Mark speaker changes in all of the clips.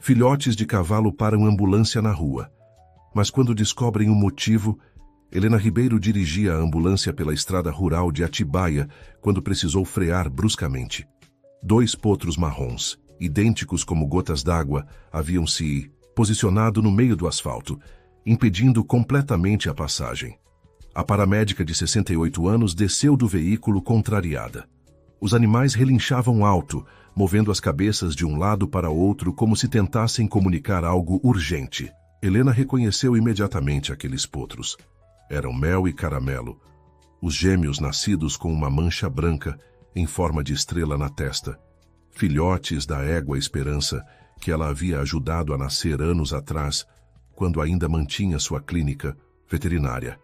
Speaker 1: Filhotes de cavalo param ambulância na rua. Mas quando descobrem o motivo, Helena Ribeiro dirigia a ambulância pela estrada rural de Atibaia quando precisou frear bruscamente. 2 potros marrons, idênticos como gotas d'água, haviam se posicionado no meio do asfalto, impedindo completamente a passagem. A paramédica de 68 anos desceu do veículo contrariada. Os animais relinchavam alto, movendo as cabeças de um lado para outro como se tentassem comunicar algo urgente. Helena reconheceu imediatamente aqueles potros. Eram Mel e Caramelo, os gêmeos nascidos com uma mancha branca em forma de estrela na testa, filhotes da égua Esperança, que ela havia ajudado a nascer anos atrás, quando ainda mantinha sua clínica veterinária.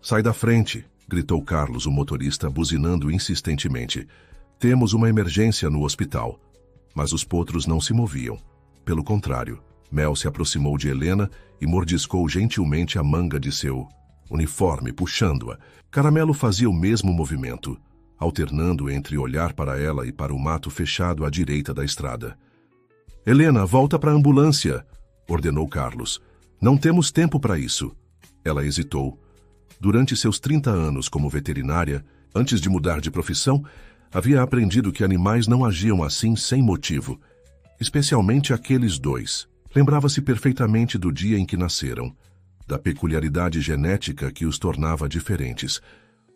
Speaker 1: "Sai da frente!" gritou Carlos, o motorista, buzinando insistentemente. "Temos uma emergência no hospital." Mas os potros não se moviam. Pelo contrário, Mel se aproximou de Helena e mordiscou gentilmente a manga de seu uniforme, puxando-a. Caramelo fazia o mesmo movimento, alternando entre olhar para ela e para o mato fechado à direita da estrada. "Helena, volta para a ambulância!" ordenou Carlos. "Não temos tempo para isso." Ela hesitou. Durante seus 30 anos como veterinária, antes de mudar de profissão, havia aprendido que animais não agiam assim sem motivo, especialmente aqueles 2. Lembrava-se perfeitamente do dia em que nasceram, da peculiaridade genética que os tornava diferentes,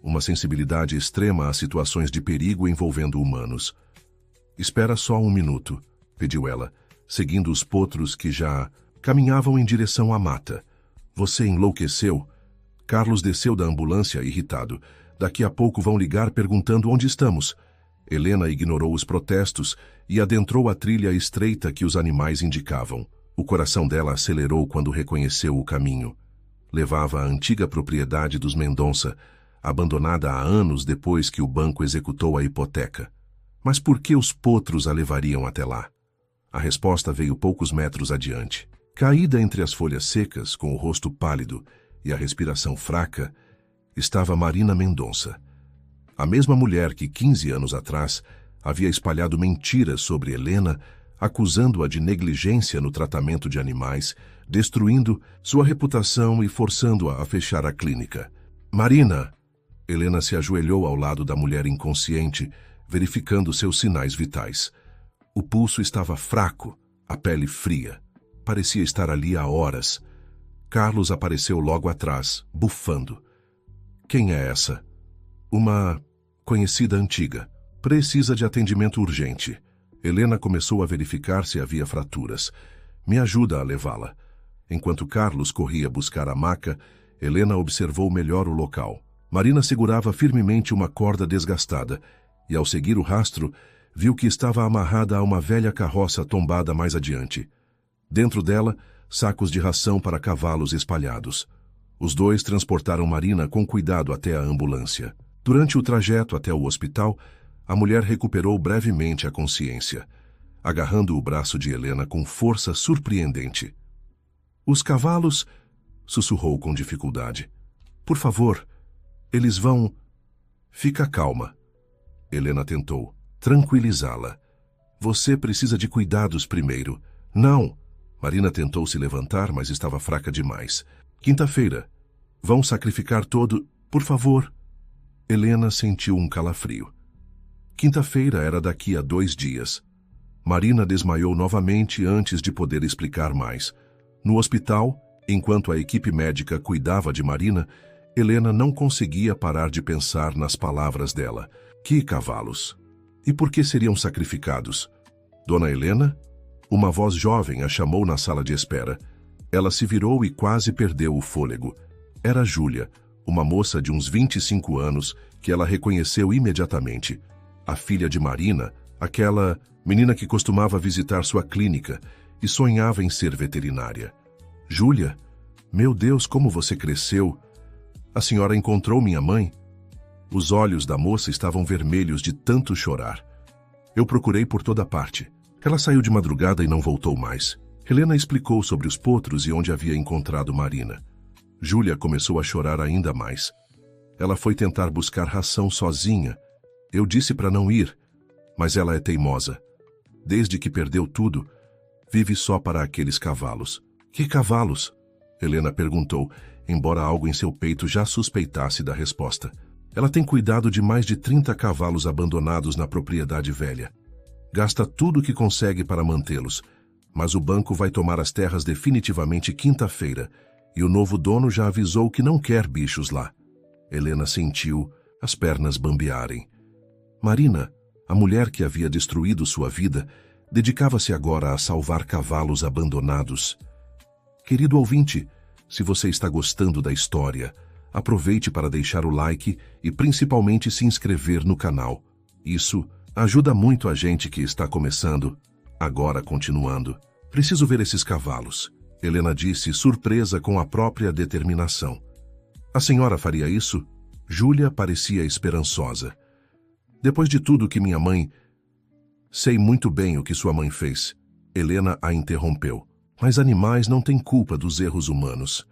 Speaker 1: uma sensibilidade extrema a situações de perigo envolvendo humanos. "Espera só um minuto", pediu ela, seguindo os potros que já caminhavam em direção à mata. "Você enlouqueceu?" Carlos desceu da ambulância irritado. "Daqui a pouco vão ligar perguntando onde estamos." Helena ignorou os protestos e adentrou a trilha estreita que os animais indicavam. O coração dela acelerou quando reconheceu o caminho. Levava à antiga propriedade dos Mendonça, abandonada há anos depois que o banco executou a hipoteca. Mas por que os potros a levariam até lá? A resposta veio poucos metros adiante. Caída entre as folhas secas, com o rosto pálido e a respiração fraca, estava Marina Mendonça. A mesma mulher que 15 anos atrás havia espalhado mentiras sobre Helena, acusando-a de negligência no tratamento de animais, destruindo sua reputação e forçando-a a fechar a clínica. "Marina!" Helena se ajoelhou ao lado da mulher inconsciente, verificando seus sinais vitais. O pulso estava fraco, a pele fria. Parecia estar ali há horas. Carlos apareceu logo atrás, bufando. "Quem é essa?" "Uma conhecida antiga. Precisa de atendimento urgente." Helena começou a verificar se havia fraturas. "Me ajuda a levá-la." Enquanto Carlos corria buscar a maca, Helena observou melhor o local. Marina segurava firmemente uma corda desgastada e, ao seguir o rastro, viu que estava amarrada a uma velha carroça tombada mais adiante. Dentro dela, sacos de ração para cavalos espalhados. Os 2 transportaram Marina com cuidado até a ambulância. Durante o trajeto até o hospital, a mulher recuperou brevemente a consciência, agarrando o braço de Helena com força surpreendente. "Os cavalos?" sussurrou com dificuldade. "Por favor, eles vão..." "Fica calma." Helena tentou tranquilizá-la. "Você precisa de cuidados primeiro." "Não." Marina tentou se levantar, mas estava fraca demais. "Quinta-feira. Vão sacrificar todo... Por favor." Helena sentiu um calafrio. Quinta-feira era daqui a 2 dias. Marina desmaiou novamente antes de poder explicar mais. No hospital, enquanto a equipe médica cuidava de Marina, Helena não conseguia parar de pensar nas palavras dela. Que cavalos? E por que seriam sacrificados? Dona Helena? Uma voz jovem a chamou na sala de espera. Ela se virou e quase perdeu o fôlego. Era Júlia, uma moça de uns 25 anos que ela reconheceu imediatamente. A filha de Marina, aquela menina que costumava visitar sua clínica e sonhava em ser veterinária. "Júlia, meu Deus, como você cresceu! A senhora encontrou minha mãe?" Os olhos da moça estavam vermelhos de tanto chorar. "Eu procurei por toda parte. Ela saiu de madrugada e não voltou mais." Helena explicou sobre os potros e onde havia encontrado Marina. Júlia começou a chorar ainda mais. Ela foi tentar buscar ração sozinha. Eu disse para não ir, mas ela é teimosa. Desde que perdeu tudo, Vive só para aqueles cavalos. Que cavalos? Helena perguntou, embora algo em seu peito já suspeitasse da resposta. Ela tem cuidado de mais de 30 cavalos abandonados na propriedade velha. Gasta tudo o que consegue para mantê-los, mas o banco vai tomar as terras definitivamente quinta-feira, e o novo dono já avisou que não quer bichos lá. Helena sentiu as pernas bambearem. Marina, a mulher que havia destruído sua vida, dedicava-se agora a salvar cavalos abandonados. Querido ouvinte, se você está gostando da história, aproveite para deixar o like e principalmente se inscrever no canal. Isso ajuda muito a gente que está começando. Agora, continuando. Preciso ver esses cavalos, Helena disse, surpresa com a própria determinação. A senhora faria isso? Júlia parecia esperançosa. Depois de tudo que minha mãe... Sei muito bem o que sua mãe fez. Helena a interrompeu. Mas animais não têm culpa dos erros humanos.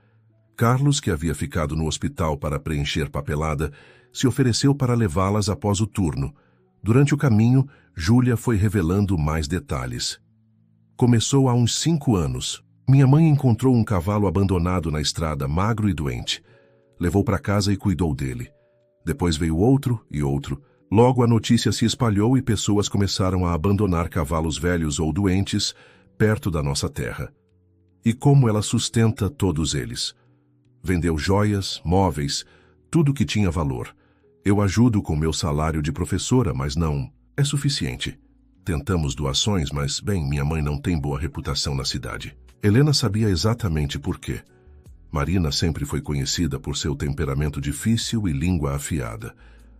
Speaker 1: Carlos, que havia ficado no hospital para preencher papelada, se ofereceu para levá-las após o turno. Durante o caminho, Júlia foi revelando mais detalhes. Começou há uns 5 anos. Minha mãe encontrou um cavalo abandonado na estrada, magro e doente. Levou para casa e cuidou dele. Depois veio outro e outro. Logo a notícia se espalhou e pessoas começaram a abandonar cavalos velhos ou doentes perto da nossa terra. E como ela sustenta todos eles? Vendeu joias, móveis, tudo que tinha valor. Eu ajudo com meu salário de professora, mas não é suficiente. Tentamos doações, mas, bem, minha mãe não tem boa reputação na cidade. Helena sabia exatamente por quê. Marina sempre foi conhecida por seu temperamento difícil e língua afiada.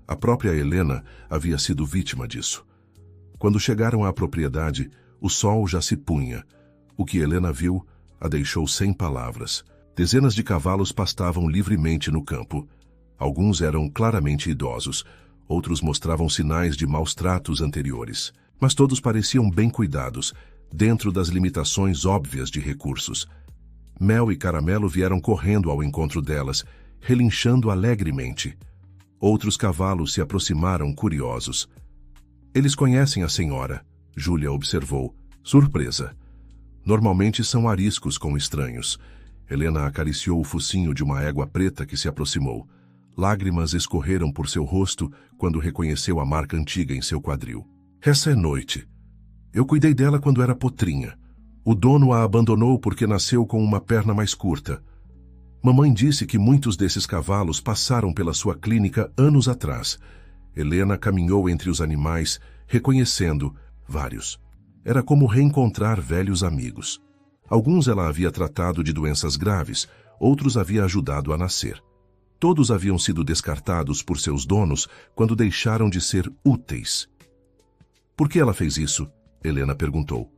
Speaker 1: A própria Helena havia sido vítima disso. Quando chegaram à propriedade, o sol já se punha. O que Helena viu a deixou sem palavras. Dezenas de cavalos pastavam livremente no campo. Alguns eram claramente idosos, outros mostravam sinais de maus tratos anteriores. Mas todos pareciam bem cuidados, dentro das limitações óbvias de recursos. Mel e Caramelo vieram correndo ao encontro delas, relinchando alegremente. Outros cavalos se aproximaram curiosos. Eles conhecem a senhora, Júlia observou, surpresa. Normalmente são ariscos com estranhos. Helena acariciou o focinho de uma égua preta que se aproximou. Lágrimas escorreram por seu rosto quando reconheceu a marca antiga em seu quadril. Essa é Noite. Eu cuidei dela quando era potrinha. O dono a abandonou porque nasceu com uma perna mais curta. Mamãe disse que muitos desses cavalos passaram pela sua clínica anos atrás. Helena caminhou entre os animais, reconhecendo vários. Era como reencontrar velhos amigos. Alguns ela havia tratado de doenças graves, outros havia ajudado a nascer. Todos haviam sido descartados por seus donos quando deixaram de ser úteis. Por que ela fez isso? Helena perguntou.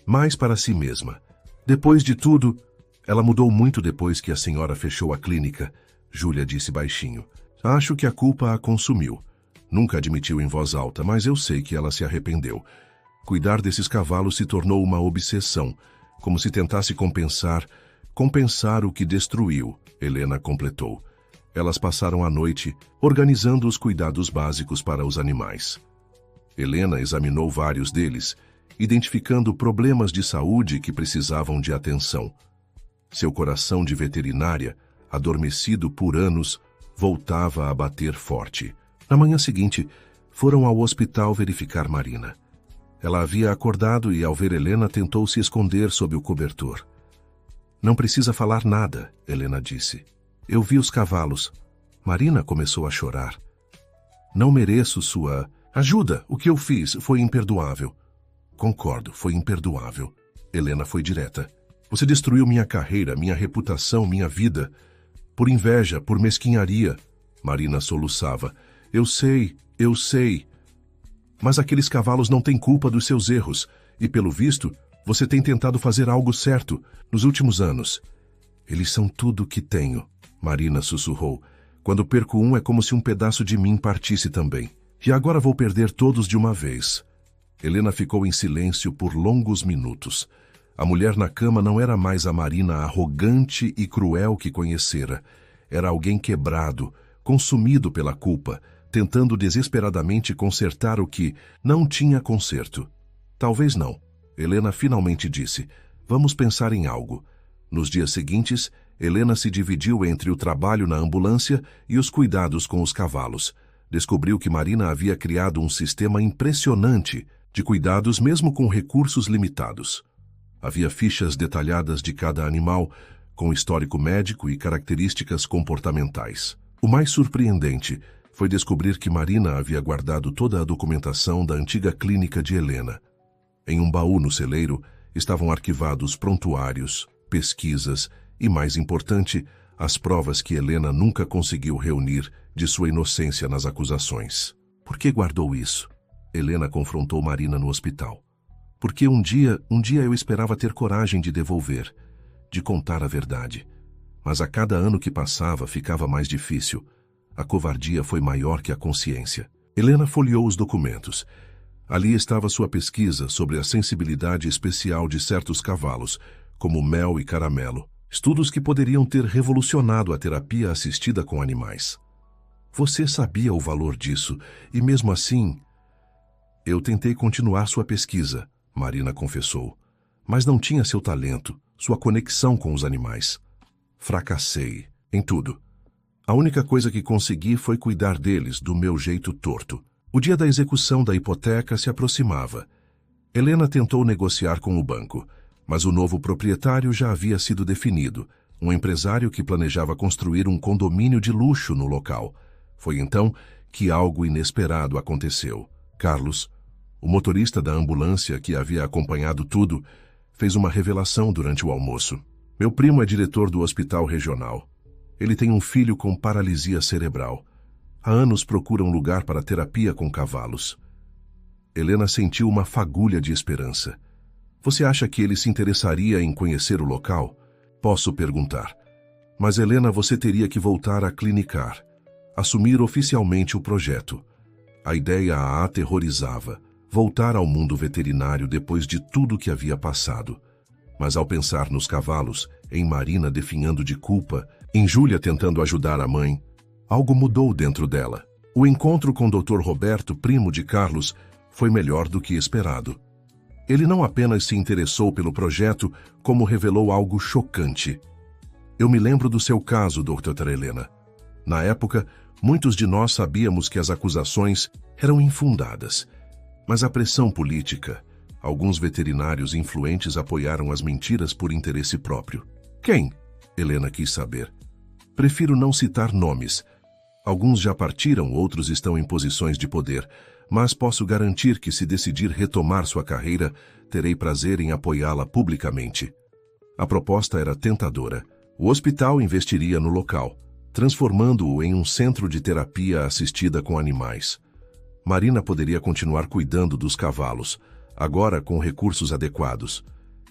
Speaker 1: Mais para si mesma. Depois de tudo, ela mudou muito depois que a senhora fechou a clínica, Júlia disse baixinho. Acho que a culpa a consumiu. Nunca admitiu em voz alta, mas eu sei que ela se arrependeu. Cuidar desses cavalos se tornou uma obsessão, como se tentasse compensar o que destruiu, Helena completou. Elas passaram a noite organizando os cuidados básicos para os animais. Helena examinou vários deles, identificando problemas de saúde que precisavam de atenção. Seu coração de veterinária, adormecido por anos, voltava a bater forte. Na manhã seguinte, foram ao hospital verificar Marina. Ela havia acordado e, ao ver Helena, tentou se esconder sob o cobertor. Não precisa falar nada, Helena disse. Eu vi os cavalos. Marina começou a chorar. Não mereço sua ajuda. O que eu fiz foi imperdoável. Concordo, foi imperdoável. Helena foi direta. Você destruiu minha carreira, minha reputação, minha vida. Por inveja, por mesquinharia. Marina soluçava. Eu sei. Mas aqueles cavalos não têm culpa dos seus erros. E, pelo visto, você tem tentado fazer algo certo nos últimos anos. Eles são tudo o que tenho, Marina sussurrou. Quando perco um é como se um pedaço de mim partisse também. E agora vou perder todos de uma vez. Helena ficou em silêncio por longos minutos. A mulher na cama não era mais a Marina arrogante e cruel que conhecera. Era alguém quebrado, consumido pela culpa, tentando desesperadamente consertar o que não tinha conserto. Talvez não. Helena finalmente disse: "Vamos pensar em algo." Nos dias seguintes, Helena se dividiu entre o trabalho na ambulância e os cuidados com os cavalos. Descobriu que Marina havia criado um sistema impressionante de cuidados mesmo com recursos limitados. Havia fichas detalhadas de cada animal, com histórico médico e características comportamentais. O mais surpreendente foi descobrir que Marina havia guardado toda a documentação da antiga clínica de Helena. Em um baú no celeiro estavam arquivados prontuários, pesquisas e, mais importante, as provas que Helena nunca conseguiu reunir de sua inocência nas acusações. Por que guardou isso? Helena confrontou Marina no hospital. Porque um dia eu esperava ter coragem de devolver, de contar a verdade. Mas a cada ano que passava ficava mais difícil. A covardia foi maior que a consciência. Helena folheou os documentos. Ali estava sua pesquisa sobre a sensibilidade especial de certos cavalos, como Mel e Caramelo. Estudos que poderiam ter revolucionado a terapia assistida com animais. Você sabia o valor disso, e mesmo assim... Eu tentei continuar sua pesquisa, Marina confessou, mas não tinha seu talento, sua conexão com os animais. Fracassei em tudo. A única coisa que consegui foi cuidar deles do meu jeito torto. O dia da execução da hipoteca se aproximava. Helena tentou negociar com o banco, mas o novo proprietário já havia sido definido, um empresário que planejava construir um condomínio de luxo no local. Foi então que algo inesperado aconteceu. Carlos, o motorista da ambulância que havia acompanhado tudo, fez uma revelação durante o almoço. Meu primo é diretor do hospital regional. Ele tem um filho com paralisia cerebral. Há anos procura um lugar para terapia com cavalos. Helena sentiu uma fagulha de esperança. Você acha que ele se interessaria em conhecer o local? Posso perguntar. Mas, Helena, você teria que voltar a clinicar, assumir oficialmente o projeto. A ideia a aterrorizava, voltar ao mundo veterinário depois de tudo que havia passado. Mas ao pensar nos cavalos, em Marina definhando de culpa, em Júlia tentando ajudar a mãe, algo mudou dentro dela. O encontro com o Dr. Roberto, primo de Carlos, foi melhor do que esperado. Ele não apenas se interessou pelo projeto, como revelou algo chocante. Eu me lembro do seu caso, Dr. Helena. Na época, muitos de nós sabíamos que as acusações eram infundadas. Mas a pressão política, alguns veterinários influentes apoiaram as mentiras por interesse próprio. Quem? Helena quis saber. Prefiro não citar nomes. Alguns já partiram, outros estão em posições de poder, mas posso garantir que se decidir retomar sua carreira, terei prazer em apoiá-la publicamente. A proposta era tentadora. O hospital investiria no local, transformando-o em um centro de terapia assistida com animais. Marina poderia continuar cuidando dos cavalos, agora com recursos adequados.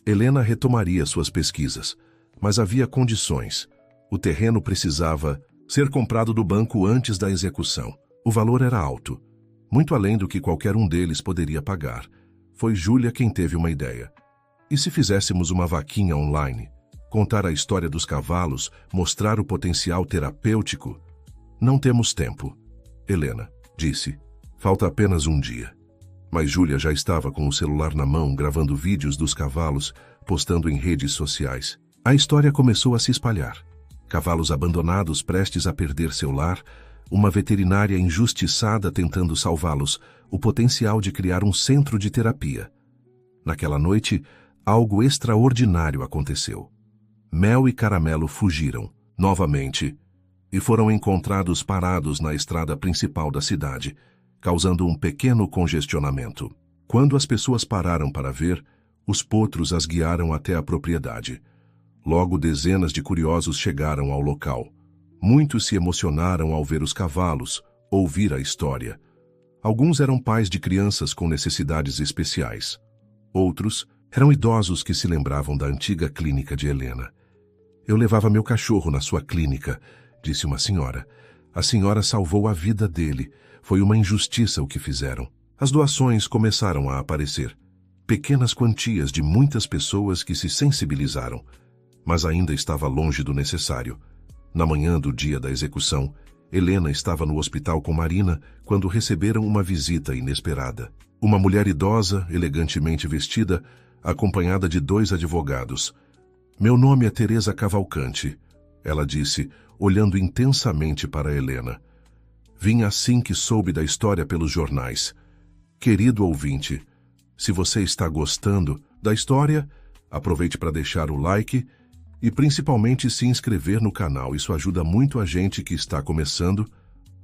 Speaker 1: Helena retomaria suas pesquisas, mas havia condições. O terreno precisava ser comprado do banco antes da execução. O valor era alto, muito além do que qualquer um deles poderia pagar. Foi Júlia quem teve uma ideia. E se fizéssemos uma vaquinha online? Contar a história dos cavalos, mostrar o potencial terapêutico? Não temos tempo, Helena disse. Falta apenas um dia. Mas Júlia já estava com o celular na mão, gravando vídeos dos cavalos, postando em redes sociais. A história começou a se espalhar. Cavalos abandonados prestes a perder seu lar, uma veterinária injustiçada tentando salvá-los, o potencial de criar um centro de terapia. Naquela noite, algo extraordinário aconteceu. Mel e Caramelo fugiram, novamente, e foram encontrados parados na estrada principal da cidade, causando um pequeno congestionamento. Quando as pessoas pararam para ver, os potros as guiaram até a propriedade. Logo, dezenas de curiosos chegaram ao local. Muitos se emocionaram ao ver os cavalos, ouvir a história. Alguns eram pais de crianças com necessidades especiais. Outros eram idosos que se lembravam da antiga clínica de Helena. Eu levava meu cachorro na sua clínica, disse uma senhora. A senhora salvou a vida dele. Foi uma injustiça o que fizeram. As doações começaram a aparecer. Pequenas quantias de muitas pessoas que se sensibilizaram. Mas ainda estava longe do necessário. Na manhã do dia da execução, Helena estava no hospital com Marina quando receberam uma visita inesperada. Uma mulher idosa, elegantemente vestida, acompanhada de 2 advogados. Meu nome é Teresa Cavalcante, ela disse, olhando intensamente para Helena. Vim assim que soube da história pelos jornais. Querido ouvinte, se você está gostando da história, aproveite para deixar o like e principalmente se inscrever no canal. Isso ajuda muito a gente que está começando.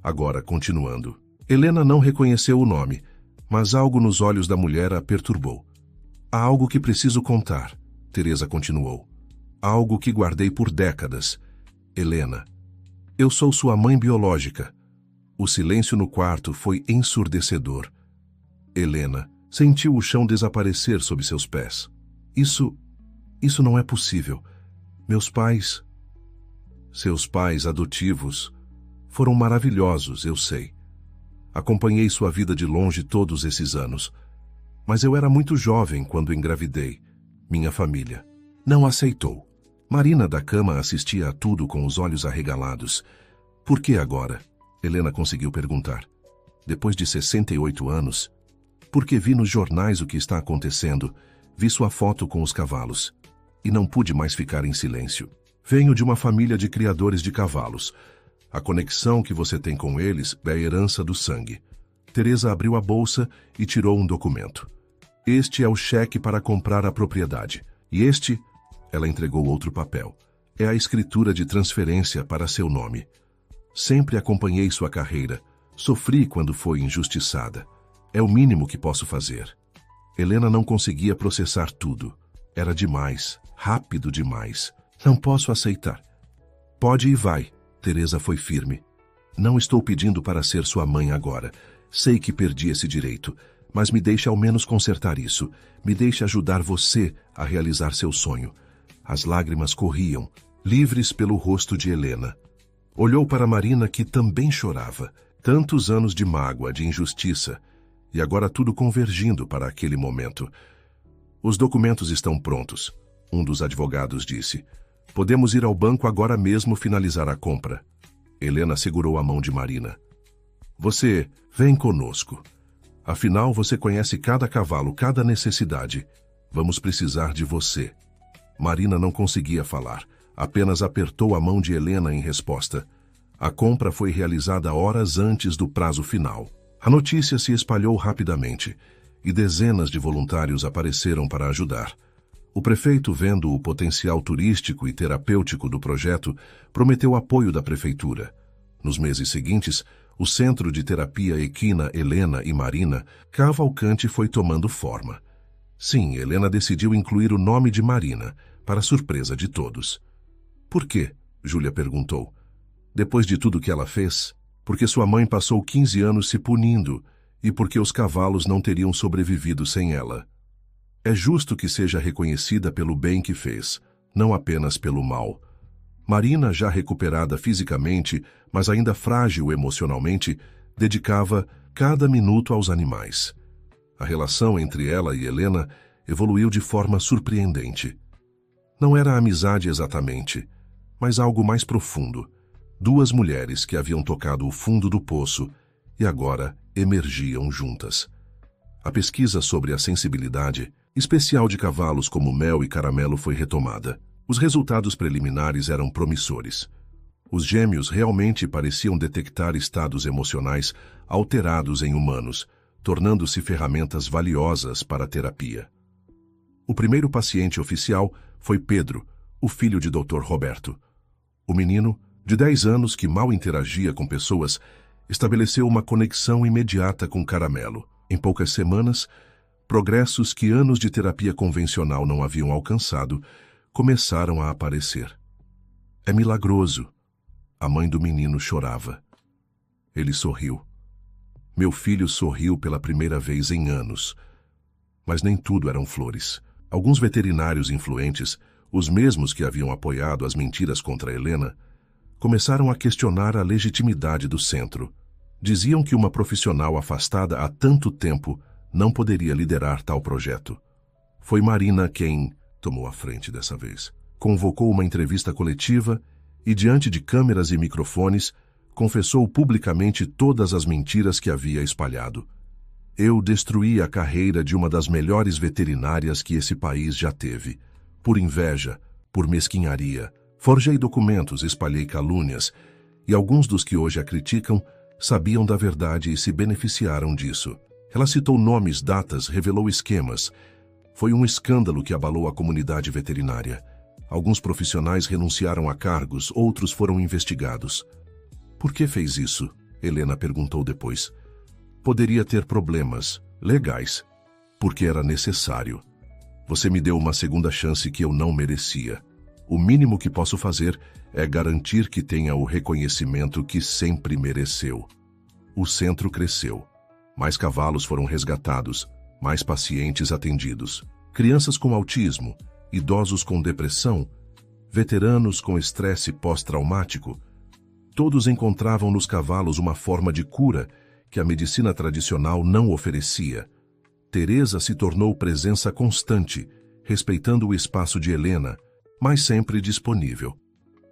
Speaker 1: Agora, continuando. Helena não reconheceu o nome, mas algo nos olhos da mulher a perturbou. Há algo que preciso contar, Teresa continuou. Algo que guardei por décadas. Helena, eu sou sua mãe biológica. O silêncio no quarto foi ensurdecedor. Helena sentiu o chão desaparecer sob seus pés. Isso não é possível. Meus pais... Seus pais adotivos foram maravilhosos, eu sei. Acompanhei sua vida de longe todos esses anos. Mas eu era muito jovem quando engravidei. Minha família não aceitou. Marina da cama assistia a tudo com os olhos arregalados. Por que agora? Helena conseguiu perguntar. Depois de 68 anos, porque vi nos jornais o que está acontecendo, vi sua foto com os cavalos, e não pude mais ficar em silêncio. Venho de uma família de criadores de cavalos. A conexão que você tem com eles é a herança do sangue. Teresa abriu a bolsa e tirou um documento. Este é o cheque para comprar a propriedade. E este, ela entregou outro papel, é a escritura de transferência para seu nome. Sempre acompanhei sua carreira. Sofri quando foi injustiçada. É o mínimo que posso fazer. Helena não conseguia processar tudo. Era demais, rápido demais. Não posso aceitar. Pode e vai. Teresa foi firme. Não estou pedindo para ser sua mãe agora. Sei que perdi esse direito, mas me deixe ao menos consertar isso. Me deixe ajudar você a realizar seu sonho. As lágrimas corriam, livres pelo rosto de Helena. Olhou para Marina, que também chorava. Tantos anos de mágoa, de injustiça, e agora tudo convergindo para aquele momento. Os documentos estão prontos, um dos advogados disse. Podemos ir ao banco agora mesmo finalizar a compra. Helena segurou a mão de Marina. Você vem conosco. Afinal, você conhece cada cavalo, cada necessidade. Vamos precisar de você. Marina não conseguia falar, apenas apertou a mão de Helena em resposta. A compra foi realizada horas antes do prazo final. A notícia se espalhou rapidamente e dezenas de voluntários apareceram para ajudar. O prefeito, vendo o potencial turístico e terapêutico do projeto, prometeu apoio da prefeitura. Nos meses seguintes, o Centro de Terapia Equina Helena e Marina Cavalcante foi tomando forma. Sim, Helena decidiu incluir o nome de Marina, para surpresa de todos. Por quê? Júlia perguntou. Depois de tudo que ela fez, porque sua mãe passou 15 anos se punindo e porque os cavalos não teriam sobrevivido sem ela. É justo que seja reconhecida pelo bem que fez, não apenas pelo mal. Marina, já recuperada fisicamente, mas ainda frágil emocionalmente, dedicava cada minuto aos animais. A relação entre ela e Helena evoluiu de forma surpreendente. Não era amizade exatamente, mas algo mais profundo. Duas mulheres que haviam tocado o fundo do poço e agora emergiam juntas. A pesquisa sobre a sensibilidade especial de cavalos como Mel e Caramelo foi retomada. Os resultados preliminares eram promissores. Os gêmeos realmente pareciam detectar estados emocionais alterados em humanos, tornando-se ferramentas valiosas para a terapia. O primeiro paciente oficial foi Pedro, o filho de Dr. Roberto. O menino, de 10 anos que mal interagia com pessoas, estabeleceu uma conexão imediata com Caramelo. Em poucas semanas, progressos que anos de terapia convencional não haviam alcançado começaram a aparecer. É milagroso. A mãe do menino chorava. Ele sorriu. Meu filho sorriu pela primeira vez em anos. Mas nem tudo eram flores. Alguns veterinários influentes, os mesmos que haviam apoiado as mentiras contra Helena, começaram a questionar a legitimidade do centro. Diziam que uma profissional afastada há tanto tempo não poderia liderar tal projeto. Foi Marina quem tomou a frente dessa vez. Convocou uma entrevista coletiva e, diante de câmeras e microfones, confessou publicamente todas as mentiras que havia espalhado. Eu destruí a carreira de uma das melhores veterinárias que esse país já teve. Por inveja, por mesquinharia. Forjei documentos, espalhei calúnias, e alguns dos que hoje a criticam sabiam da verdade e se beneficiaram disso. Ela citou nomes, datas, revelou esquemas. Foi um escândalo que abalou a comunidade veterinária. Alguns profissionais renunciaram a cargos, outros foram investigados. Por que fez isso? Helena perguntou depois. Poderia ter problemas legais, porque era necessário. Você me deu uma segunda chance que eu não merecia. O mínimo que posso fazer é garantir que tenha o reconhecimento que sempre mereceu. O centro cresceu. Mais cavalos foram resgatados, mais pacientes atendidos. Crianças com autismo, idosos com depressão, veteranos com estresse pós-traumático. Todos encontravam nos cavalos uma forma de cura que a medicina tradicional não oferecia. Teresa se tornou presença constante, respeitando o espaço de Helena, mas sempre disponível.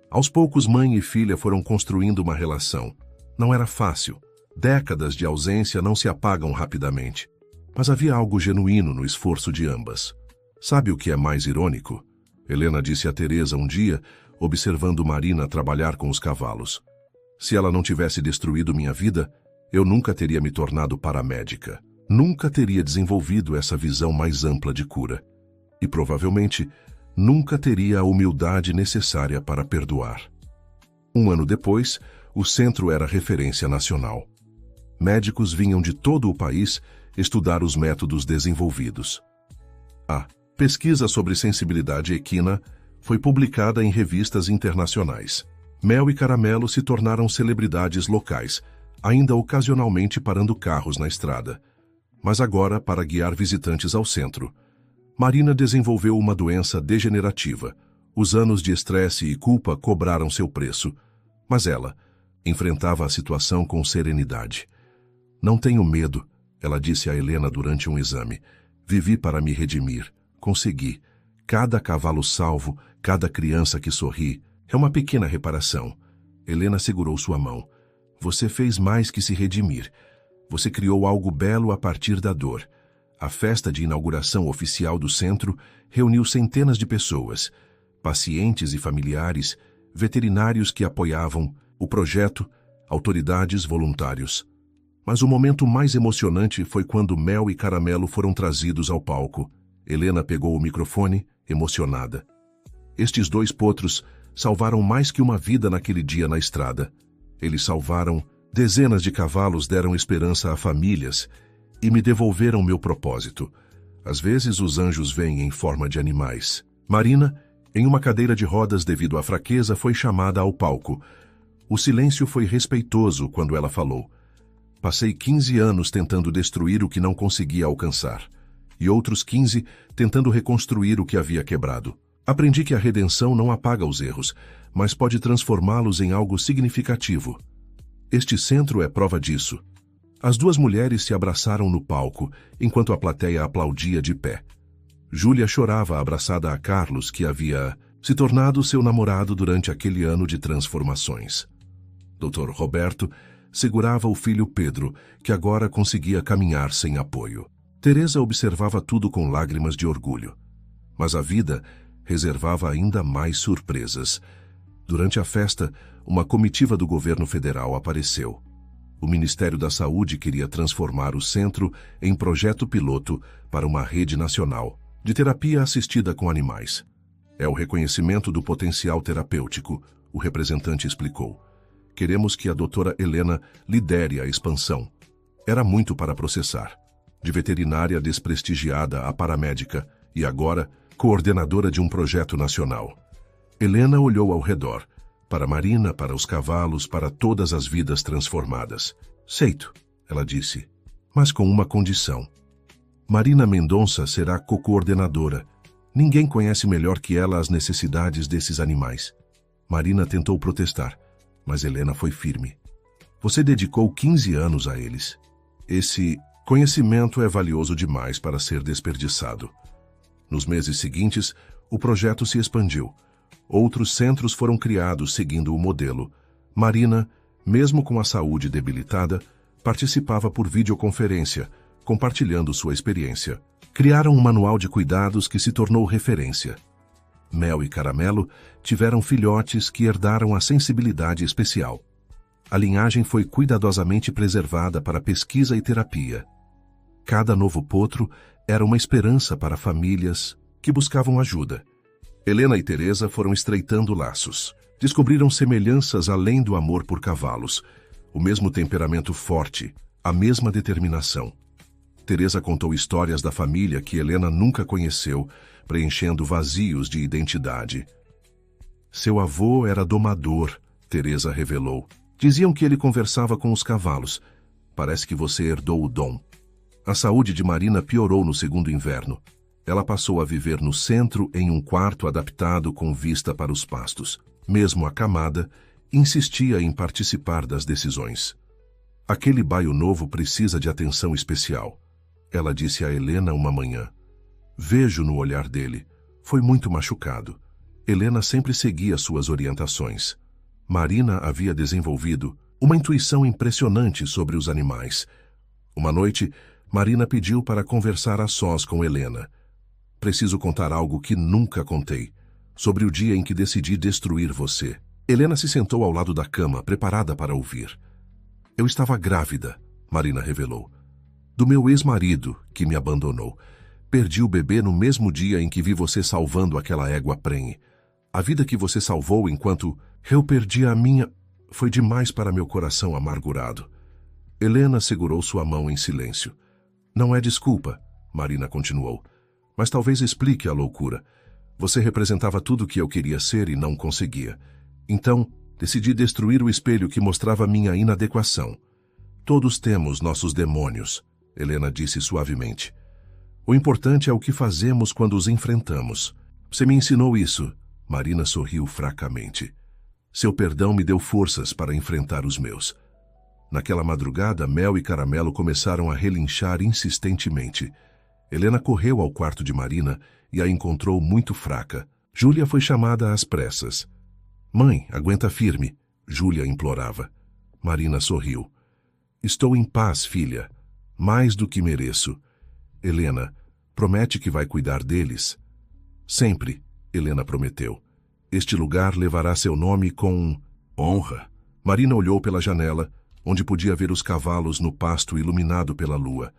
Speaker 1: Aos poucos, mãe e filha foram construindo uma relação. Não era fácil. Décadas de ausência não se apagam rapidamente. Mas havia algo genuíno no esforço de ambas. Sabe o que é mais irônico? Helena disse a Teresa um dia, observando Marina trabalhar com os cavalos. Se ela não tivesse destruído minha vida, eu nunca teria me tornado paramédica. Nunca teria desenvolvido essa visão mais ampla de cura. E provavelmente nunca teria a humildade necessária para perdoar. Um ano depois, o centro era referência nacional. Médicos vinham de todo o país estudar os métodos desenvolvidos. A pesquisa sobre sensibilidade equina foi publicada em revistas internacionais. Mel e Caramelo se tornaram celebridades locais, ainda ocasionalmente parando carros na estrada. Mas agora, para guiar visitantes ao centro, Marina desenvolveu uma doença degenerativa. Os anos de estresse e culpa cobraram seu preço, mas ela enfrentava a situação com serenidade. Não tenho medo, ela disse a Helena durante um exame. Vivi para me redimir. Consegui. Cada cavalo salvo, cada criança que sorri, é uma pequena reparação. Helena segurou sua mão. Você fez mais que se redimir. Você criou algo belo a partir da dor. A festa de inauguração oficial do centro reuniu centenas de pessoas, pacientes e familiares, veterinários que apoiavam o projeto, autoridades, voluntários. Mas o momento mais emocionante foi quando Mel e Caramelo foram trazidos ao palco. Helena pegou o microfone, emocionada. Estes dois potros salvaram mais que uma vida naquele dia na estrada. Eles salvaram dezenas de cavalos, deram esperança a famílias e me devolveram meu propósito. Às vezes os anjos vêm em forma de animais. Marina, em uma cadeira de rodas devido à fraqueza, foi chamada ao palco. O silêncio foi respeitoso quando ela falou. Passei 15 anos tentando destruir o que não conseguia alcançar, e outros 15 tentando reconstruir o que havia quebrado. Aprendi que a redenção não apaga os erros, mas pode transformá-los em algo significativo. Este centro é prova disso. As duas mulheres se abraçaram no palco, enquanto a plateia aplaudia de pé. Júlia chorava abraçada a Carlos, que havia se tornado seu namorado durante aquele ano de transformações. Dr. Roberto segurava o filho Pedro, que agora conseguia caminhar sem apoio. Teresa observava tudo com lágrimas de orgulho. Mas a vida reservava ainda mais surpresas. Durante a festa, uma comitiva do governo federal apareceu. O Ministério da Saúde queria transformar o centro em projeto piloto para uma rede nacional de terapia assistida com animais. É o reconhecimento do potencial terapêutico, o representante explicou. Queremos que a doutora Helena lidere a expansão. Era muito para processar. De veterinária desprestigiada a paramédica e agora coordenadora de um projeto nacional. Helena olhou ao redor, para Marina, para os cavalos, para todas as vidas transformadas. Aceito, ela disse, mas com uma condição. Marina Mendonça será co-coordenadora. Ninguém conhece melhor que ela as necessidades desses animais. Marina tentou protestar, mas Helena foi firme. Você dedicou 15 anos a eles. Esse conhecimento é valioso demais para ser desperdiçado. Nos meses seguintes, o projeto se expandiu. Outros centros foram criados seguindo o modelo. Marina, mesmo com a saúde debilitada, participava por videoconferência, compartilhando sua experiência. Criaram um manual de cuidados que se tornou referência. Mel e Caramelo tiveram filhotes que herdaram a sensibilidade especial. A linhagem foi cuidadosamente preservada para pesquisa e terapia. Cada novo potro era uma esperança para famílias que buscavam ajuda. Helena e Teresa foram estreitando laços. Descobriram semelhanças além do amor por cavalos, o mesmo temperamento forte, a mesma determinação. Teresa contou histórias da família que Helena nunca conheceu, preenchendo vazios de identidade. Seu avô era domador, Teresa revelou. Diziam que ele conversava com os cavalos. Parece que você herdou o dom. A saúde de Marina piorou no segundo inverno. Ela passou a viver no centro em um quarto adaptado com vista para os pastos. Mesmo acamada, insistia em participar das decisões. Aquele baio novo precisa de atenção especial. Ela disse a Helena uma manhã. Vejo no olhar dele. Foi muito machucado. Helena sempre seguia suas orientações. Marina havia desenvolvido uma intuição impressionante sobre os animais. Uma noite, Marina pediu para conversar a sós com Helena. Preciso contar algo que nunca contei, sobre o dia em que decidi destruir você. Helena se sentou ao lado da cama, preparada para ouvir. Eu estava grávida, Marina revelou. Do meu ex-marido, que me abandonou. Perdi o bebê no mesmo dia em que vi você salvando aquela égua prenhe. A vida que você salvou enquanto eu perdi a minha... Foi demais para meu coração amargurado. Helena segurou sua mão em silêncio. Não é desculpa, Marina continuou. Mas talvez explique a loucura. Você representava tudo o que eu queria ser e não conseguia. Então, decidi destruir o espelho que mostrava minha inadequação. Todos temos nossos demônios, Helena disse suavemente. O importante é o que fazemos quando os enfrentamos. Você me ensinou isso. Marina sorriu fracamente. Seu perdão me deu forças para enfrentar os meus. Naquela madrugada, Mel e Caramelo começaram a relinchar insistentemente. Helena correu ao quarto de Marina e a encontrou muito fraca. Júlia foi chamada às pressas. Mãe, aguenta firme, Júlia implorava. Marina sorriu. Estou em paz, filha. Mais do que mereço. Helena, promete que vai cuidar deles? Sempre, Helena prometeu. Este lugar levará seu nome com honra. Marina olhou pela janela, onde podia ver os cavalos no pasto iluminado pela lua.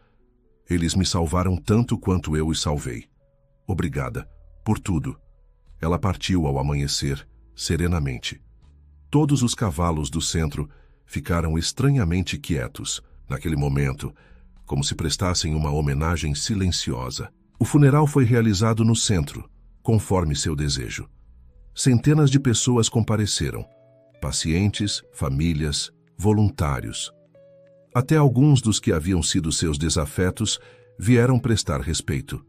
Speaker 1: Eles me salvaram tanto quanto eu os salvei. Obrigada, por tudo. Ela partiu ao amanhecer, serenamente. Todos os cavalos do centro ficaram estranhamente quietos, naquele momento, como se prestassem uma homenagem silenciosa. O funeral foi realizado no centro, conforme seu desejo. Centenas de pessoas compareceram. Pacientes, famílias, voluntários. Até alguns dos que haviam sido seus desafetos vieram prestar respeito.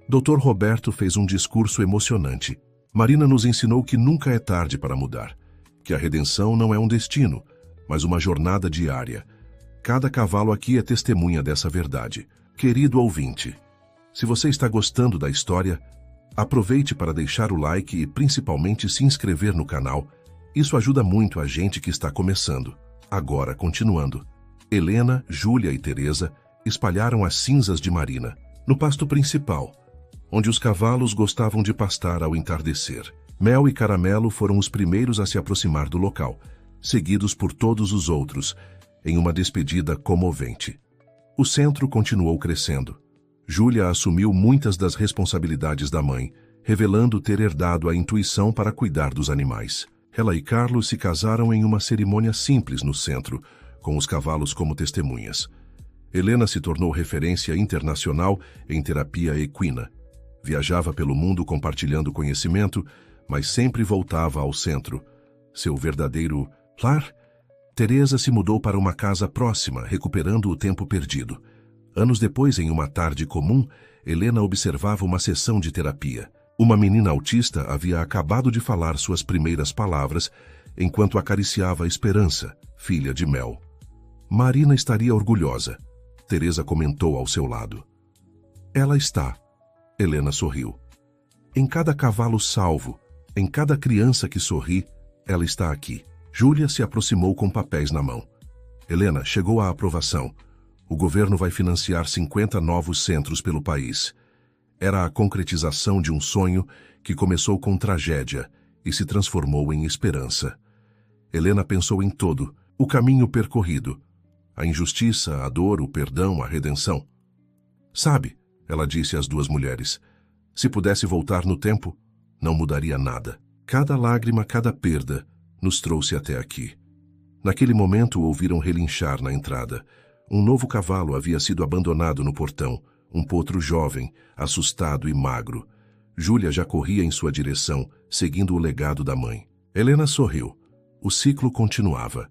Speaker 1: Dr. Roberto fez um discurso emocionante. Marina nos ensinou que nunca é tarde para mudar, que a redenção não é um destino, mas uma jornada diária. Cada cavalo aqui é testemunha dessa verdade. Querido ouvinte, se você está gostando da história, aproveite para deixar o like e principalmente se inscrever no canal. Isso ajuda muito a gente que está começando. Agora, continuando. Helena, Júlia e Teresa espalharam as cinzas de Marina no pasto principal, onde os cavalos gostavam de pastar ao entardecer. Mel e Caramelo foram os primeiros a se aproximar do local, seguidos por todos os outros, em uma despedida comovente. O centro continuou crescendo. Júlia assumiu muitas das responsabilidades da mãe, revelando ter herdado a intuição para cuidar dos animais. Ela e Carlos se casaram em uma cerimônia simples no centro, com os cavalos como testemunhas. Helena se tornou referência internacional em terapia equina. Viajava pelo mundo compartilhando conhecimento, mas sempre voltava ao centro. Seu verdadeiro lar? Teresa se mudou para uma casa próxima, recuperando o tempo perdido. Anos depois, em uma tarde comum, Helena observava uma sessão de terapia. Uma menina autista havia acabado de falar suas primeiras palavras, enquanto acariciava a Esperança, filha de Mel. Marina estaria orgulhosa. Teresa comentou ao seu lado. Ela está. Helena sorriu. Em cada cavalo salvo, em cada criança que sorri, ela está aqui. Júlia se aproximou com papéis na mão. Helena, chegou a aprovação. O governo vai financiar 50 novos centros pelo país. Era a concretização de um sonho que começou com tragédia e se transformou em esperança. Helena pensou em todo, o caminho percorrido, a injustiça, a dor, o perdão, a redenção. Sabe, ela disse às duas mulheres, se pudesse voltar no tempo, não mudaria nada. Cada lágrima, cada perda, nos trouxe até aqui. Naquele momento ouviram relinchar na entrada. Um novo cavalo havia sido abandonado no portão, um potro jovem, assustado e magro. Júlia já corria em sua direção, seguindo o legado da mãe. Helena sorriu. O ciclo continuava.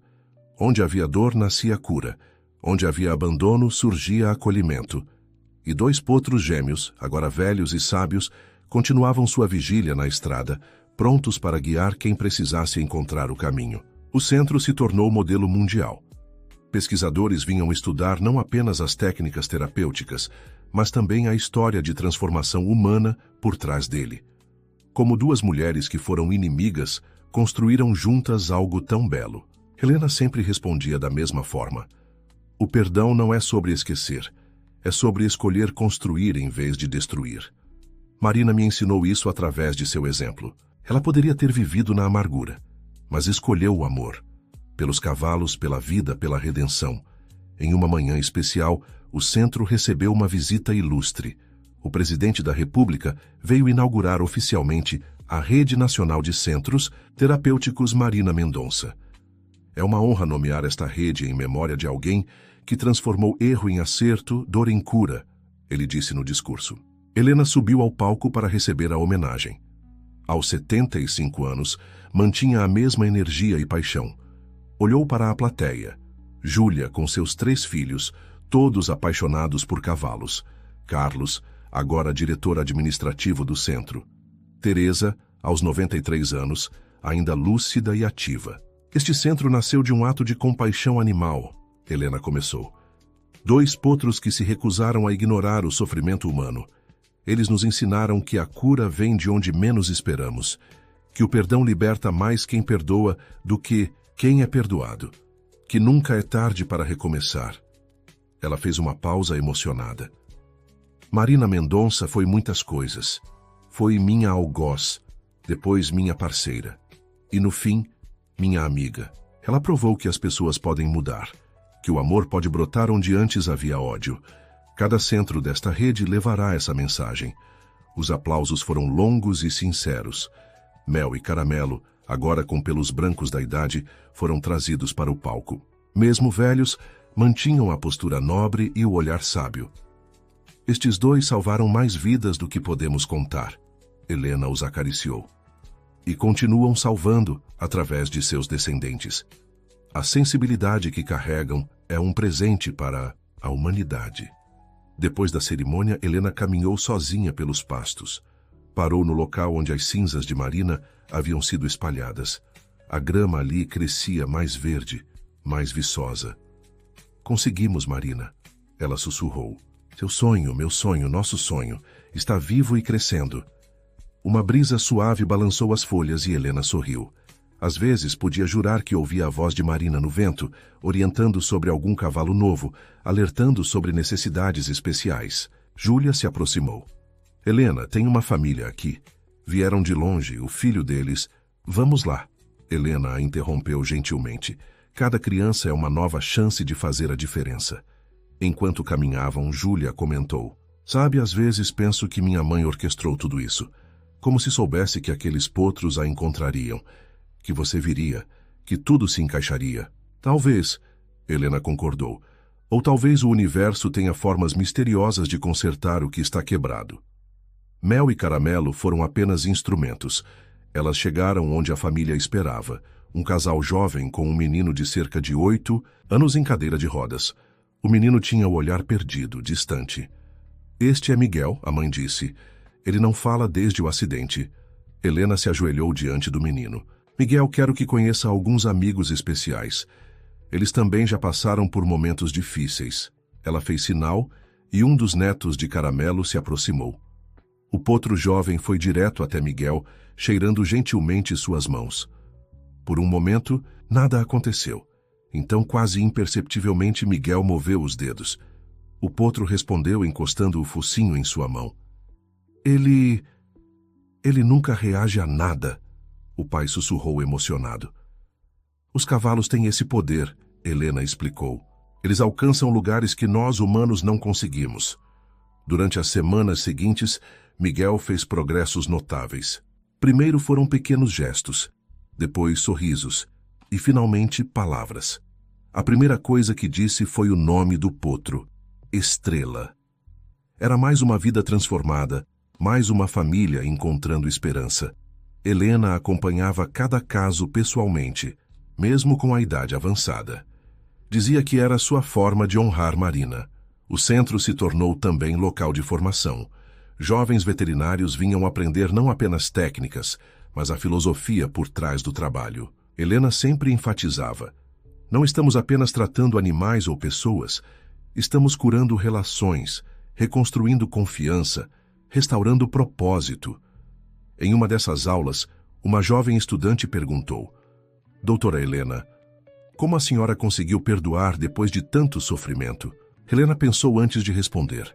Speaker 1: Onde havia dor, nascia cura. Onde havia abandono, surgia acolhimento. E dois potros gêmeos, agora velhos e sábios, continuavam sua vigília na estrada, prontos para guiar quem precisasse encontrar o caminho. O centro se tornou modelo mundial. Pesquisadores vinham estudar não apenas as técnicas terapêuticas, mas também a história de transformação humana por trás dele. Como duas mulheres que foram inimigas, construíram juntas algo tão belo. Helena sempre respondia da mesma forma. O perdão não é sobre esquecer, é sobre escolher construir em vez de destruir. Marina me ensinou isso através de seu exemplo. Ela poderia ter vivido na amargura, mas escolheu o amor. Pelos cavalos, pela vida, pela redenção. Em uma manhã especial, o centro recebeu uma visita ilustre. O presidente da República veio inaugurar oficialmente a Rede Nacional de Centros Terapêuticos Marina Mendonça. É uma honra nomear esta rede em memória de alguém que transformou erro em acerto, dor em cura, ele disse no discurso. Helena subiu ao palco para receber a homenagem. Aos 75 anos, mantinha a mesma energia e paixão. Olhou para a plateia. Júlia, com seus 3 filhos, todos apaixonados por cavalos. Carlos, agora diretor administrativo do centro. Teresa, aos 93 anos, ainda lúcida e ativa. Este centro nasceu de um ato de compaixão animal, Helena começou. 2 potros que se recusaram a ignorar o sofrimento humano. Eles nos ensinaram que a cura vem de onde menos esperamos, que o perdão liberta mais quem perdoa do que quem é perdoado, que nunca é tarde para recomeçar. Ela fez uma pausa emocionada. Marina Mendonça foi muitas coisas. Foi minha algoz, depois minha parceira. E no fim, minha amiga. Ela provou que as pessoas podem mudar, que o amor pode brotar onde antes havia ódio. Cada centro desta rede levará essa mensagem. Os aplausos foram longos e sinceros. Mel e Caramelo, agora com pelos brancos da idade, foram trazidos para o palco. Mesmo velhos, mantinham a postura nobre e o olhar sábio. Estes 2 salvaram mais vidas do que podemos contar. Helena os acariciou. E continuam salvando através de seus descendentes. A sensibilidade que carregam é um presente para a humanidade. Depois da cerimônia, Helena caminhou sozinha pelos pastos. Parou no local onde as cinzas de Marina haviam sido espalhadas. A grama ali crescia mais verde, mais viçosa. Conseguimos, Marina, ela sussurrou. Seu sonho, meu sonho, nosso sonho, está vivo e crescendo. Uma brisa suave balançou as folhas e Helena sorriu. Às vezes podia jurar que ouvia a voz de Marina no vento, orientando sobre algum cavalo novo, alertando sobre necessidades especiais. Júlia se aproximou. Helena, tem uma família aqui. Vieram de longe, o filho deles. Vamos lá. Helena a interrompeu gentilmente. Cada criança é uma nova chance de fazer a diferença. Enquanto caminhavam, Júlia comentou. Sabe, às vezes penso que minha mãe orquestrou tudo isso. Como se soubesse que aqueles potros a encontrariam. Que você viria, que tudo se encaixaria. Talvez, Helena concordou, ou talvez o universo tenha formas misteriosas de consertar o que está quebrado. Mel e Caramelo foram apenas instrumentos. Elas chegaram onde a família esperava, um casal jovem com um menino de cerca de 8 anos em cadeira de rodas. O menino tinha o olhar perdido, distante. Este é Miguel, a mãe disse. Ele não fala desde o acidente. Helena se ajoelhou diante do menino. Miguel, quero que conheça alguns amigos especiais. Eles também já passaram por momentos difíceis. Ela fez sinal e um dos netos de Caramelo se aproximou. O potro jovem foi direto até Miguel, cheirando gentilmente suas mãos. Por um momento, nada aconteceu. Então, quase imperceptivelmente, Miguel moveu os dedos. O potro respondeu encostando o focinho em sua mão. Ele nunca reage a nada, o pai sussurrou emocionado. Os cavalos têm esse poder, Helena explicou. Eles alcançam lugares que nós, humanos, não conseguimos. Durante as semanas seguintes, Miguel fez progressos notáveis. Primeiro foram pequenos gestos, depois sorrisos e, finalmente, palavras. A primeira coisa que disse foi o nome do potro, Estrela. Era mais uma vida transformada, mais uma família encontrando esperança. Helena acompanhava cada caso pessoalmente, mesmo com a idade avançada. Dizia que era sua forma de honrar Marina. O centro se tornou também local de formação. Jovens veterinários vinham aprender não apenas técnicas, mas a filosofia por trás do trabalho. Helena sempre enfatizava: não estamos apenas tratando animais ou pessoas, estamos curando relações, reconstruindo confiança, restaurando propósito. Em uma dessas aulas, uma jovem estudante perguntou: Doutora Helena, como a senhora conseguiu perdoar depois de tanto sofrimento? Helena pensou antes de responder.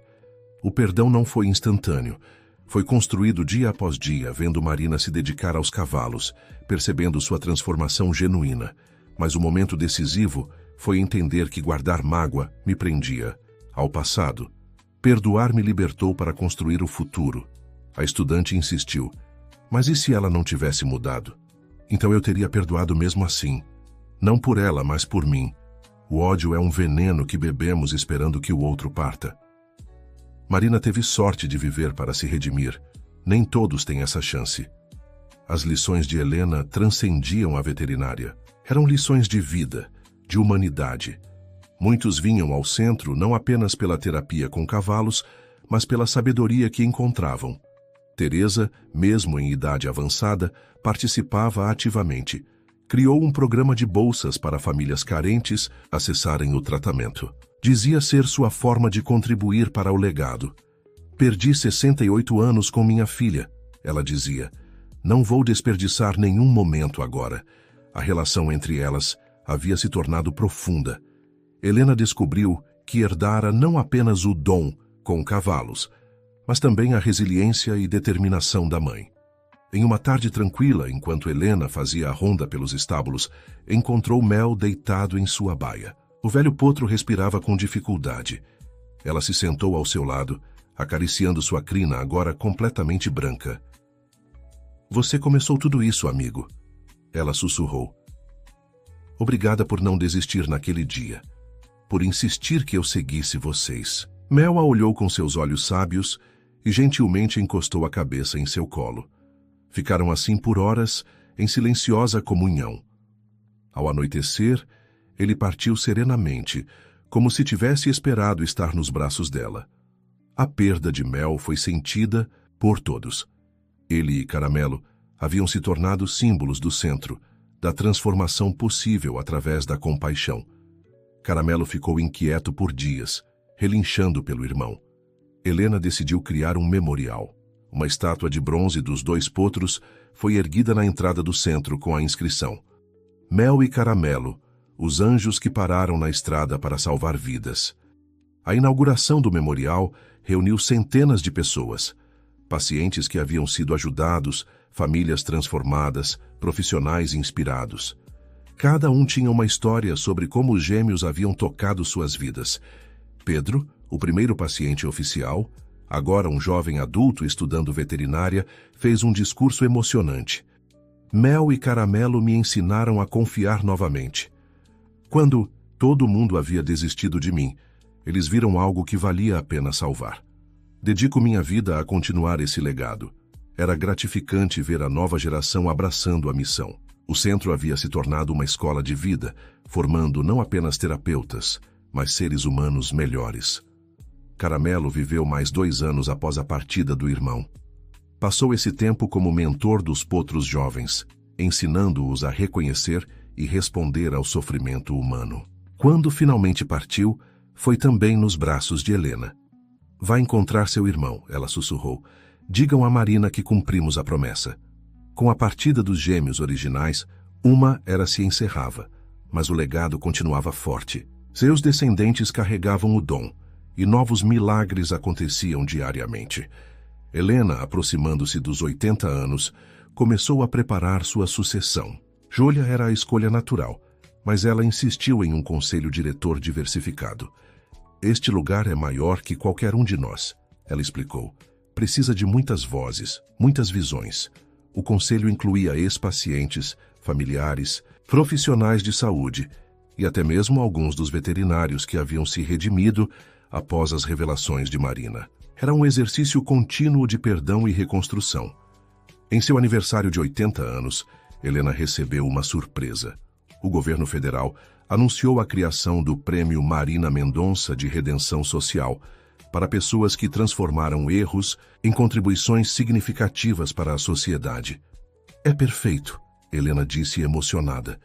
Speaker 1: O perdão não foi instantâneo. Foi construído dia após dia, vendo Marina se dedicar aos cavalos, percebendo sua transformação genuína. Mas o momento decisivo foi entender que guardar mágoa me prendia ao passado. Perdoar me libertou para construir o futuro. A estudante insistiu. Mas e se ela não tivesse mudado? Então eu teria perdoado mesmo assim. Não por ela, mas por mim. O ódio é um veneno que bebemos esperando que o outro parta. Marina teve sorte de viver para se redimir. Nem todos têm essa chance. As lições de Helena transcendiam a veterinária. Eram lições de vida, de humanidade. Muitos vinham ao centro não apenas pela terapia com cavalos, mas pela sabedoria que encontravam. Teresa, mesmo em idade avançada, participava ativamente. Criou um programa de bolsas para famílias carentes acessarem o tratamento. Dizia ser sua forma de contribuir para o legado. Perdi 68 anos com minha filha, ela dizia. Não vou desperdiçar nenhum momento agora. A relação entre elas havia se tornado profunda. Helena descobriu que herdara não apenas o dom com cavalos, mas também a resiliência e determinação da mãe. Em uma tarde tranquila, enquanto Helena fazia a ronda pelos estábulos, encontrou Mel deitado em sua baia. O velho potro respirava com dificuldade. Ela se sentou ao seu lado, acariciando sua crina, agora completamente branca. Você começou tudo isso, amigo. Ela sussurrou. Obrigada por não desistir naquele dia. Por insistir que eu seguisse vocês. Mel a olhou com seus olhos sábios e gentilmente encostou a cabeça em seu colo. Ficaram assim por horas, em silenciosa comunhão. Ao anoitecer, ele partiu serenamente, como se tivesse esperado estar nos braços dela. A perda de Mel foi sentida por todos. Ele e Caramelo haviam se tornado símbolos do centro, da transformação possível através da compaixão. Caramelo ficou inquieto por dias, relinchando pelo irmão. Helena decidiu criar um memorial. Uma estátua de bronze dos dois potros foi erguida na entrada do centro com a inscrição: Mel e Caramelo, os anjos que pararam na estrada para salvar vidas. A inauguração do memorial reuniu centenas de pessoas. Pacientes que haviam sido ajudados, famílias transformadas, profissionais inspirados. Cada um tinha uma história sobre como os gêmeos haviam tocado suas vidas. Pedro, o primeiro paciente oficial, agora um jovem adulto estudando veterinária, fez um discurso emocionante. Mel e Caramelo me ensinaram a confiar novamente. Quando todo mundo havia desistido de mim, eles viram algo que valia a pena salvar. Dedico minha vida a continuar esse legado. Era gratificante ver a nova geração abraçando a missão. O centro havia se tornado uma escola de vida, formando não apenas terapeutas, mas seres humanos melhores. Caramelo viveu mais 2 anos após a partida do irmão. Passou esse tempo como mentor dos potros jovens, ensinando-os a reconhecer e responder ao sofrimento humano. Quando finalmente partiu, foi também nos braços de Helena. Vá encontrar seu irmão, ela sussurrou. Digam a Marina que cumprimos a promessa. Com a partida dos gêmeos originais, uma era se encerrava, mas o legado continuava forte. Seus descendentes carregavam o dom, e novos milagres aconteciam diariamente. Helena, aproximando-se dos 80 anos, começou a preparar sua sucessão. Júlia era a escolha natural, mas ela insistiu em um conselho diretor diversificado. Este lugar é maior que qualquer um de nós, ela explicou. Precisa de muitas vozes, muitas visões. O conselho incluía ex-pacientes, familiares, profissionais de saúde e até mesmo alguns dos veterinários que haviam se redimido após as revelações de Marina. Era um exercício contínuo de perdão e reconstrução. Em seu aniversário de 80 anos, Helena recebeu uma surpresa. O governo federal anunciou a criação do Prêmio Marina Mendonça de Redenção Social para pessoas que transformaram erros em contribuições significativas para a sociedade. É perfeito, Helena disse emocionada.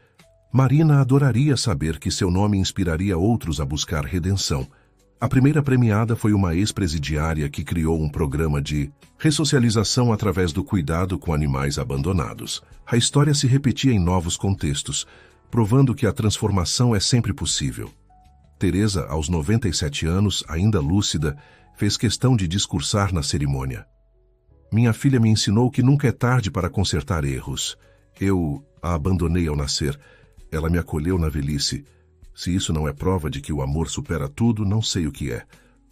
Speaker 1: Marina adoraria saber que seu nome inspiraria outros a buscar redenção. A primeira premiada foi uma ex-presidiária que criou um programa de ressocialização através do cuidado com animais abandonados. A história se repetia em novos contextos, provando que a transformação é sempre possível. Teresa, aos 97 anos, ainda lúcida, fez questão de discursar na cerimônia. Minha filha me ensinou que nunca é tarde para consertar erros. Eu a abandonei ao nascer. Ela me acolheu na velhice. Se isso não é prova de que o amor supera tudo, não sei o que é.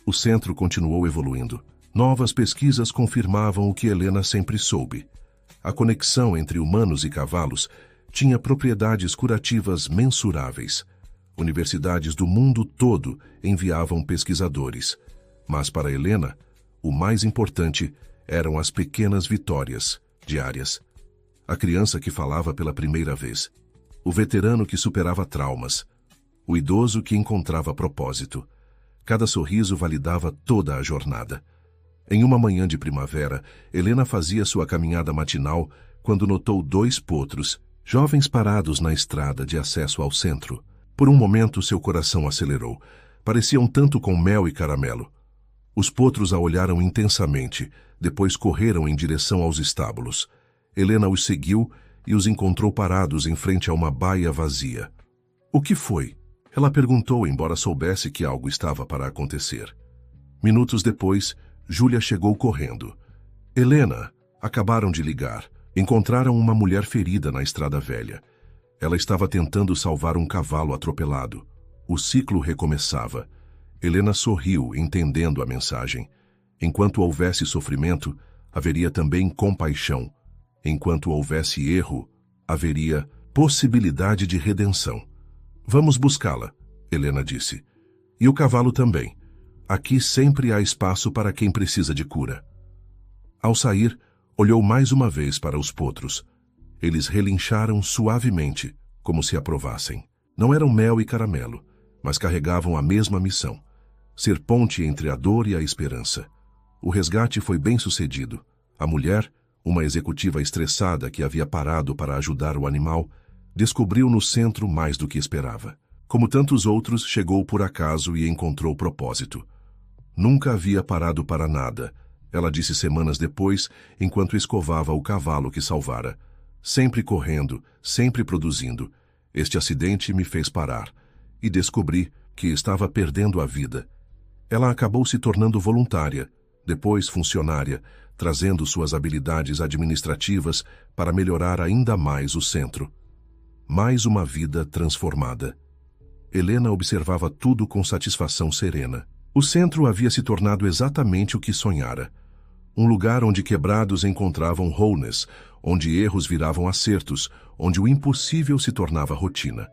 Speaker 1: O centro continuou evoluindo. Novas pesquisas confirmavam o que Helena sempre soube. A conexão entre humanos e cavalos tinha propriedades curativas mensuráveis. Universidades do mundo todo enviavam pesquisadores. Mas para Helena, o mais importante eram as pequenas vitórias diárias. A criança que falava pela primeira vez. O veterano que superava traumas. O idoso que encontrava propósito. Cada sorriso validava toda a jornada. Em uma manhã de primavera, Helena fazia sua caminhada matinal quando notou 2 potros, jovens parados na estrada de acesso ao centro. Por um momento, seu coração acelerou. Pareciam tanto com mel e caramelo. Os potros a olharam intensamente, depois correram em direção aos estábulos. Helena os seguiu e os encontrou parados em frente a uma baia vazia. O que foi? Ela perguntou, embora soubesse que algo estava para acontecer. Minutos depois, Júlia chegou correndo. Helena, acabaram de ligar. Encontraram uma mulher ferida na estrada velha. Ela estava tentando salvar um cavalo atropelado. O ciclo recomeçava. Helena sorriu, entendendo a mensagem. Enquanto houvesse sofrimento, haveria também compaixão. Enquanto houvesse erro, haveria possibilidade de redenção. Vamos buscá-la, Helena disse. E o cavalo também. Aqui sempre há espaço para quem precisa de cura. Ao sair, olhou mais uma vez para os potros. Eles relincharam suavemente, como se aprovassem. Não eram mel e caramelo, mas carregavam a mesma missão: ser ponte entre a dor e a esperança. O resgate foi bem sucedido. A mulher, uma executiva estressada que havia parado para ajudar o animal, descobriu no centro mais do que esperava. Como tantos outros, chegou por acaso e encontrou propósito. Nunca havia parado para nada, ela disse semanas depois, enquanto escovava o cavalo que salvara. Sempre correndo, sempre produzindo. Este acidente me fez parar e descobri que estava perdendo a vida. Ela acabou se tornando voluntária, depois funcionária, trazendo suas habilidades administrativas para melhorar ainda mais o centro. Mais uma vida transformada. Helena observava tudo com satisfação serena. O centro havia se tornado exatamente o que sonhara. Um lugar onde quebrados encontravam wholeness, onde erros viravam acertos, onde o impossível se tornava rotina.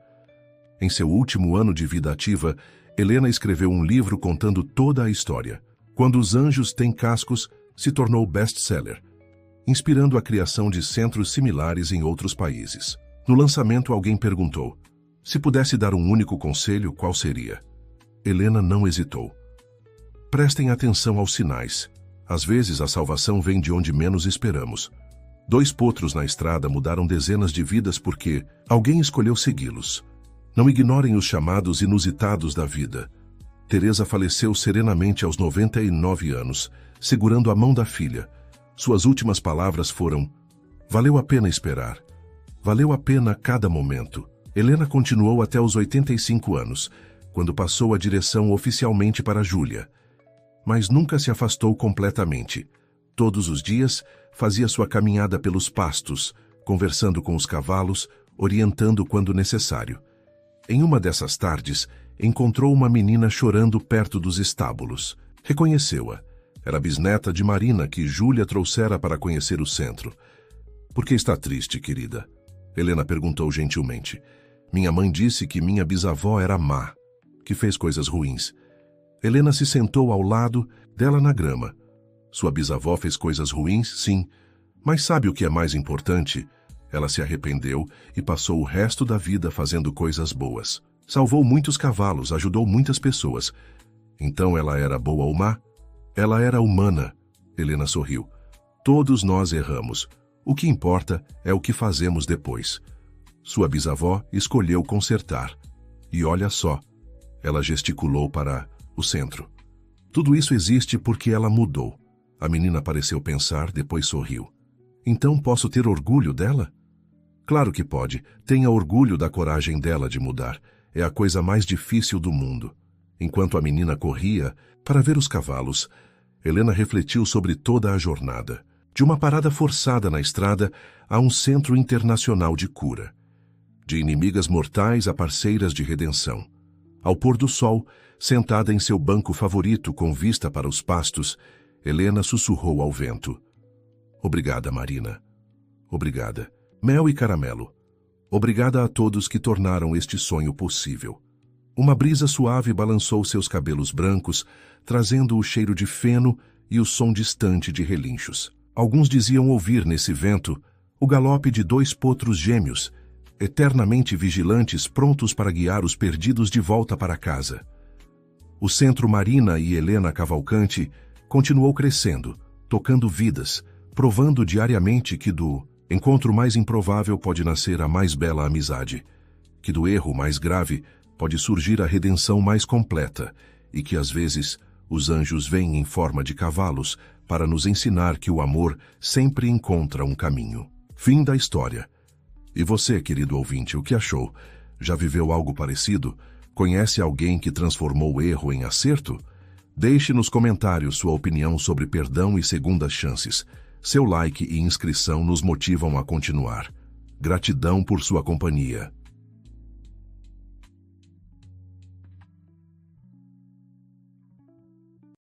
Speaker 1: Em seu último ano de vida ativa, Helena escreveu um livro contando toda a história. Quando os Anjos Têm Cascos se tornou best-seller, inspirando a criação de centros similares em outros países. No lançamento, alguém perguntou: se pudesse dar um único conselho, qual seria? Helena não hesitou. Prestem atenção aos sinais. Às vezes, a salvação vem de onde menos esperamos. 2 potros na estrada mudaram dezenas de vidas porque alguém escolheu segui-los. Não ignorem os chamados inusitados da vida. Teresa faleceu serenamente aos 99 anos, segurando a mão da filha. Suas últimas palavras foram: valeu a pena esperar. Valeu a pena cada momento. Helena continuou até os 85 anos, quando passou a direção oficialmente para Júlia. Mas nunca se afastou completamente. Todos os dias, fazia sua caminhada pelos pastos, conversando com os cavalos, orientando quando necessário. Em uma dessas tardes, encontrou uma menina chorando perto dos estábulos. Reconheceu-a. Era a bisneta de Marina, que Júlia trouxera para conhecer o centro. "Por que está triste, querida?" Helena perguntou gentilmente. "Minha mãe disse que minha bisavó era má, que fez coisas ruins." Helena se sentou ao lado dela na grama. "Sua bisavó fez coisas ruins, sim. Mas sabe o que é mais importante? Ela se arrependeu e passou o resto da vida fazendo coisas boas. Salvou muitos cavalos, ajudou muitas pessoas. Então ela era boa ou má? Ela era humana." Helena sorriu. "Todos nós erramos. O que importa é o que fazemos depois. Sua bisavó escolheu consertar. E olha só." Ela gesticulou para o centro. "Tudo isso existe porque ela mudou." A menina pareceu pensar, depois sorriu. "Então posso ter orgulho dela?" "Claro que pode. Tenha orgulho da coragem dela de mudar. É a coisa mais difícil do mundo." Enquanto a menina corria para ver os cavalos, Helena refletiu sobre toda a jornada. De uma parada forçada na estrada a um centro internacional de cura. De inimigas mortais a parceiras de redenção. Ao pôr do sol, sentada em seu banco favorito com vista para os pastos, Helena sussurrou ao vento. "Obrigada, Marina. Obrigada. Mel e caramelo. Obrigada a todos que tornaram este sonho possível." Uma brisa suave balançou seus cabelos brancos, trazendo o cheiro de feno e o som distante de relinchos. Alguns diziam ouvir nesse vento o galope de 2 potros gêmeos, eternamente vigilantes, prontos para guiar os perdidos de volta para casa. O centro Marina e Helena Cavalcante continuou crescendo, tocando vidas, provando diariamente que do encontro mais improvável pode nascer a mais bela amizade, que do erro mais grave pode surgir a redenção mais completa e que, às vezes, os anjos vêm em forma de cavalos para nos ensinar que o amor sempre encontra um caminho. Fim da história. E você, querido ouvinte, o que achou? Já viveu algo parecido? Conhece alguém que transformou o erro em acerto? Deixe nos comentários sua opinião sobre perdão e segundas chances. Seu like e inscrição nos motivam a continuar. Gratidão por sua companhia.